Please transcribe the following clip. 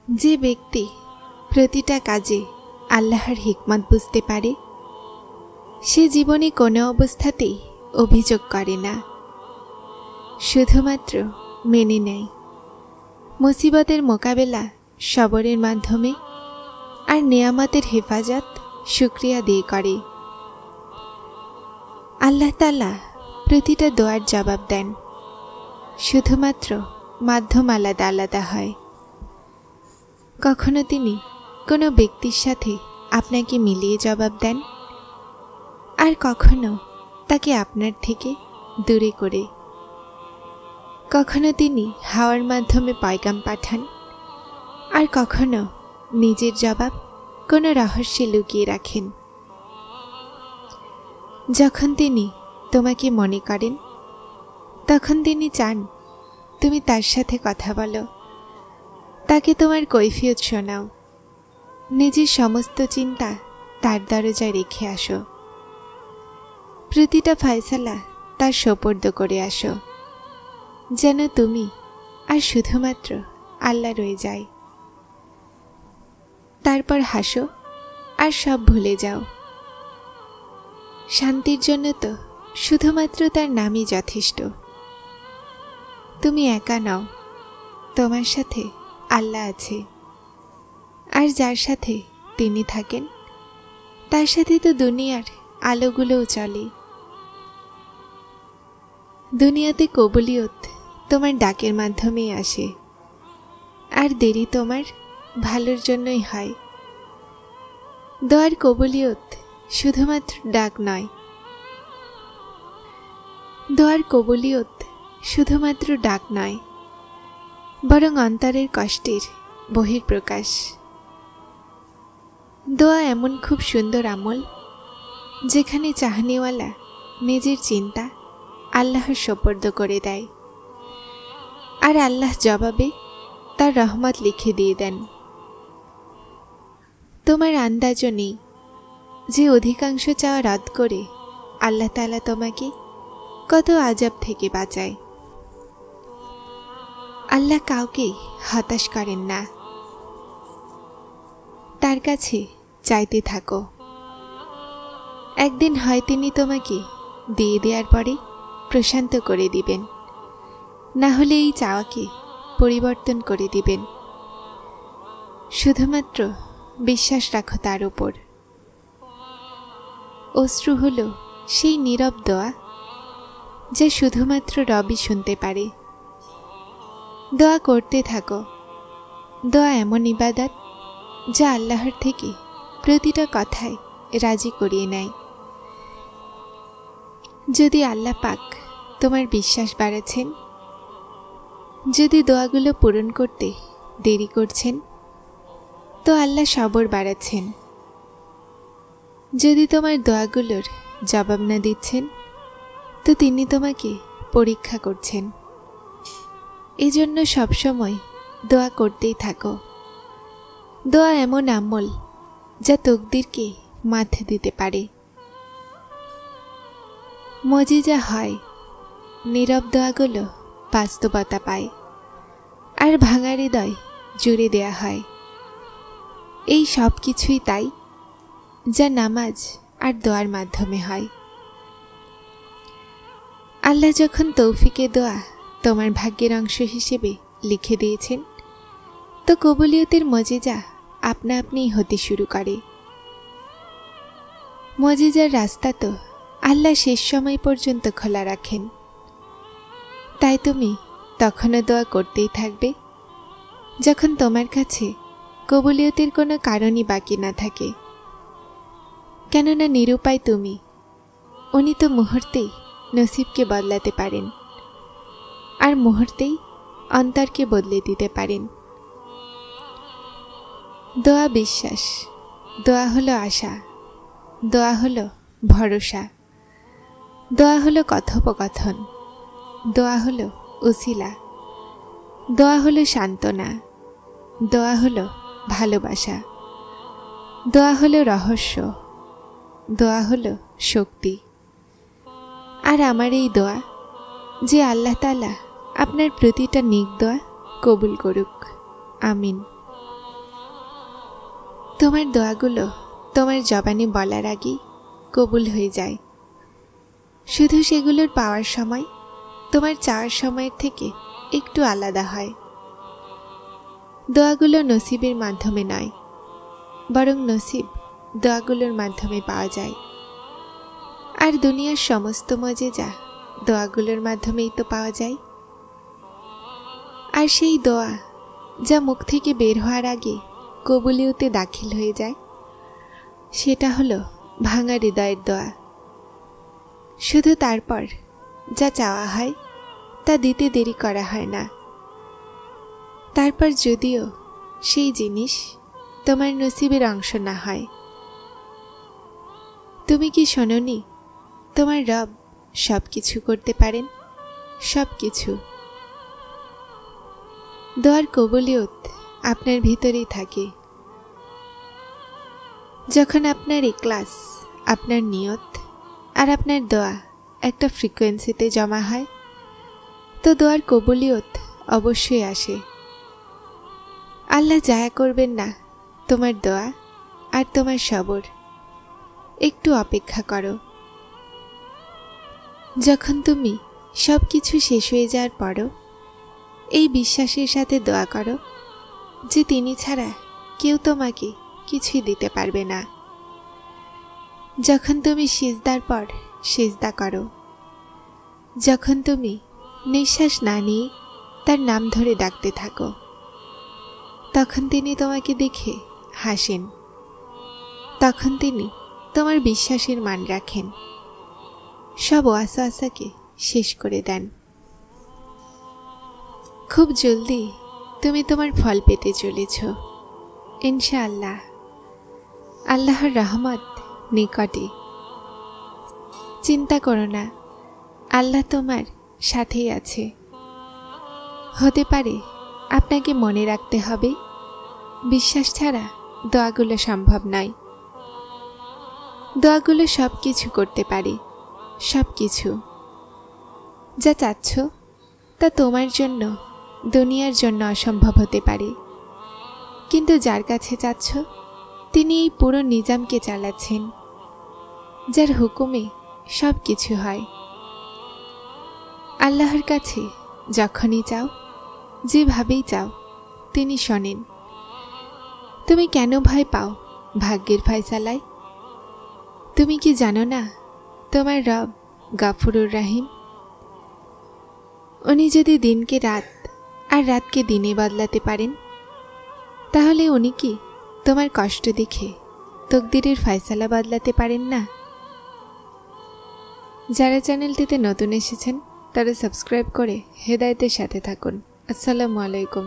যে ব্যক্তি প্রতিটা কাজে আল্লাহর হিকমত বুঝতে পারে সে জীবনে কোনো অবস্থাতেই অভিযোগ করে না, শুধুমাত্র মেনে নেয়। মুসিবতের মোকাবেলা সবরের মাধ্যমে আর নেয়ামতের হেফাজত শুকরিয়া দিয়ে করে। আল্লাহ তাআলা প্রতিটা দোয়ার জবাব দেন, শুধুমাত্র মাধ্যম আলাদা আলাদা হয়। কখনো তিনি কোনো ব্যক্তির সাথে আপনাকে মিলিয়ে জবাব দেন, আর কখনো তাকে আপনার থেকে দূরে করে। কখনো তিনি হাওয়ার মাধ্যমে পয়গাম পাঠান, আর কখনো নিজের জবাব কোনো রহস্যে লুকিয়ে রাখেন। যখন তিনি তোমাকে মনে করেন তখন তিনি চান তুমি তার সাথে কথা বলো, তাকে তোমার কৈফিয়ত শোনাও, নিজের সমস্ত চিন্তা তার দরজায় রেখে আসো, প্রতিটা ফয়সালা তার সোপর্দ করে আসো, যেন তুমি আর শুধুমাত্র আল্লাহ রয়ে যায়। তারপর হাসো আর সব ভুলে যাও। শান্তির জন্য তো শুধুমাত্র তার নামই যথেষ্ট। তুমি একা নও, তোমার সাথে আল্লাহ আছে, আর যার সাথে তিনি থাকেন তার সাথে তো দুনিয়ার আলোগুলোও চলে। দুনিয়াতে কবুলিয়ত তোমার ডাকের মাধ্যমেই আসে, আর দেরি তোমার ভালোর জন্যই হয়। দোয়ার কবুলিয়ত শুধুমাত্র ডাক নয়, দোয়ার কবুলিয়ত শুধুমাত্র ডাক নয়, বরং অন্তরের কষ্টের বহিঃপ্রকাশ। দোয়া এমন খুব সুন্দর আমল যেখানে চাহনিওয়ালা নিজের চিন্তা আল্লাহর সোপর্দ করে দেয়, আর আল্লাহ জবাবে তার রহমত লিখে দিয়ে দেন। তোমার আন্দাজও নেই যে অধিকাংশ চাওয়া রদ করে আল্লাহ তাআলা তোমাকে কত আযাব থেকে বাঁচায়। আল্লাহ কাউকে হতাশ করেন না। তার কাছে চাইতে থাকো, একদিন হয় তিনি তোমাকে দিয়ে দেওয়ার পরে প্রশান্ত করে দিবেন, না হলে এই চাওয়াকে পরিবর্তন করে দিবেন। শুধুমাত্র বিশ্বাস রাখো তার উপর। অশ্রু হলো সেই নীরব দোয়া যা শুধুমাত্র রবই শুনতে পারে। দোয়া করতে থাকো। দোয়া এমন ইবাদত যা আল্লাহর থেকে প্রতিটা কথায় রাজি করিয়ে নেয়। যদি আল্লাহ পাক তোমার বিশ্বাস বাড়াচ্ছেন, যদি দোয়াগুলো পূরণ করতে দেরি করছেন, তো আল্লাহ সবর বাড়াচ্ছেন। যদি তোমার দোয়াগুলোর জবাব না দিচ্ছেন, তো তিনি তোমাকে পরীক্ষা করছেন। এজন্য সবসময় দোয়া করতেই থাকো। দোয়া এমন আমল যা তকদিরকে মাথা দিতে পারে। মজিজা হয়, নীরব দোয়াগুলো বাস্তবতা পায়, আর ভাঙা হৃদয় জুড়ে দেয়া হয়। এই সব কিছুই তাই যা নামাজ আর দোয়ার মাধ্যমে হয়। আল্লাহ যখন তৌফিকে দোয়া তোমার ভাগ্যের অংশ হিসেবে লিখে দিয়েছেন, তো কবুলিয়তের মজিজা আপনা আপনিই হতে শুরু করে। মজিজার রাস্তা তো আল্লাহ শেষ সময় পর্যন্ত খোলা রাখেন। তাই তুমি তখনও দোয়া করতেই থাকবে যখন তোমার কাছে কবুলিয়তের কোনো কারণই বাকি না থাকে। কেননা নিরুপায় তুমি, উনি তো মুহূর্তেই নসিবকে বদলাতে পারেন, আর মুহূর্তেই অন্তরকে বদলে দিতে পারেন। দোয়া বিশ্বাস, দোয়া হলো আশা, দোয়া হলো ভরসা, দোয়া হলো কথোপকথন, দোয়া হলো উসিলা, দোয়া হলো সান্ত্বনা, দোয়া হলো ভালোবাসা, দোয়া হলো রহস্য, দোয়া হলো শক্তি। আর আমার এই দোয়া যে আল্লাহ তাআলা আপনার প্রতিটা নেক দোয়া কবুল করুক। আমিন। তোমার দোয়াগুলো তোমার জবানে বলার আগেই কবুল হয়ে যায়। শুধু সেগুলোর পাওয়ার সময় তোমার চাওয়ার সময়ের থেকে একটু আলাদা হয়। দোয়াগুলো নসিবের মাধ্যমে নয়, বরং নসিব দোয়াগুলোর মাধ্যমে পাওয়া যায়। আর দুনিয়ার সমস্ত মজেজা দোয়াগুলোর মাধ্যমেই তো পাওয়া যায়। আর সেই দোয়া যা মুখ থেকে বের হওয়ার আগে কবুলিয়তে দাখিল হয়ে যায়, সেটা হলো ভাঙা হৃদয়ের দোয়া। শুধু তারপর যা চাওয়া হয় তা দিতে দেরি করা হয় না। তারপর যদিও সেই জিনিস তোমার নসিবের অংশ না হয়। তুমি কি শোনোনি, তোমার রব সব কিছু করতে পারেন, সব কিছু। দোয়ার কবুলিয়ত আপনার ভিতরেই থাকে। যখন আপনার ইখলাস, আপনার নিয়ত আর আপনার দোয়া একটা ফ্রিকোয়েন্সিতে জমা হয়, তো দোয়ার কবুলিয়ত অবশ্যই আসে। আল্লাহ জায়া করবেন না তোমার দোয়া আর তোমার সবর। একটু অপেক্ষা করো। যখন তুমি সব কিছু শেষ হয়ে যাওয়ার পরও এই বিশ্বাসের সাথে দোয়া করো যে তিনি ছাড়া কেউ তোমাকে কিছুই দিতে পারবে না। যখন তুমি সিজদার পর সিজদা করো, যখন তুমি নিঃশ্বাস না নিয়ে তার নাম ধরে ডাকতে থাকো, তখন তিনি তোমাকে দেখে হাসেন। তখন তিনি তোমার বিশ্বাসের মান রাখেন, সব ওয়াসওয়াসাকে শেষ করে দেন। খুব জলদি তুমি তোমার ফল পেতে চলেছ ইনশাআল্লাহ। আল্লাহর রহমত নিকটে। চিন্তা করো না, আল্লাহ তোমার সাথেই আছে। হতে পারে আপনাকে মনে রাখতে হবে বিশ্বাস ছাড়া দোয়াগুলো সম্ভব নয়। দোয়াগুলো সব কিছু করতে পারে, সব কিছু। যা চাচ্ছ তা তোমার জন্য, দুনিয়ার জন্য অসম্ভব হতে পারে, কিন্তু যার কাছে চাচ্ছ তিনি এই পুরো নিজামকে চালাচ্ছেন, যার হুকুমে সব কিছু হয়। আল্লাহর কাছে যখনই চাও, যেভাবেই চাও, তিনি শোনেন। তুমি কেন ভয় পাও ভাগ্যের ফয়সালায়? তুমি কি জানো না তোমার রব গাফুরুর রাহিম? উনি যদি দিনকে রাত আর রাতকে দিনে বদলাতে পারেন, তাহলে উনি কি তোমার কষ্ট দেখে তকদিরের ফয়সালা বদলাতে পারেন না? যারা চ্যানেলটিতে নতুন এসেছেন তারা সাবস্ক্রাইব করে হেদায়েতের সাথে থাকুন। আসসালামু আলাইকুম।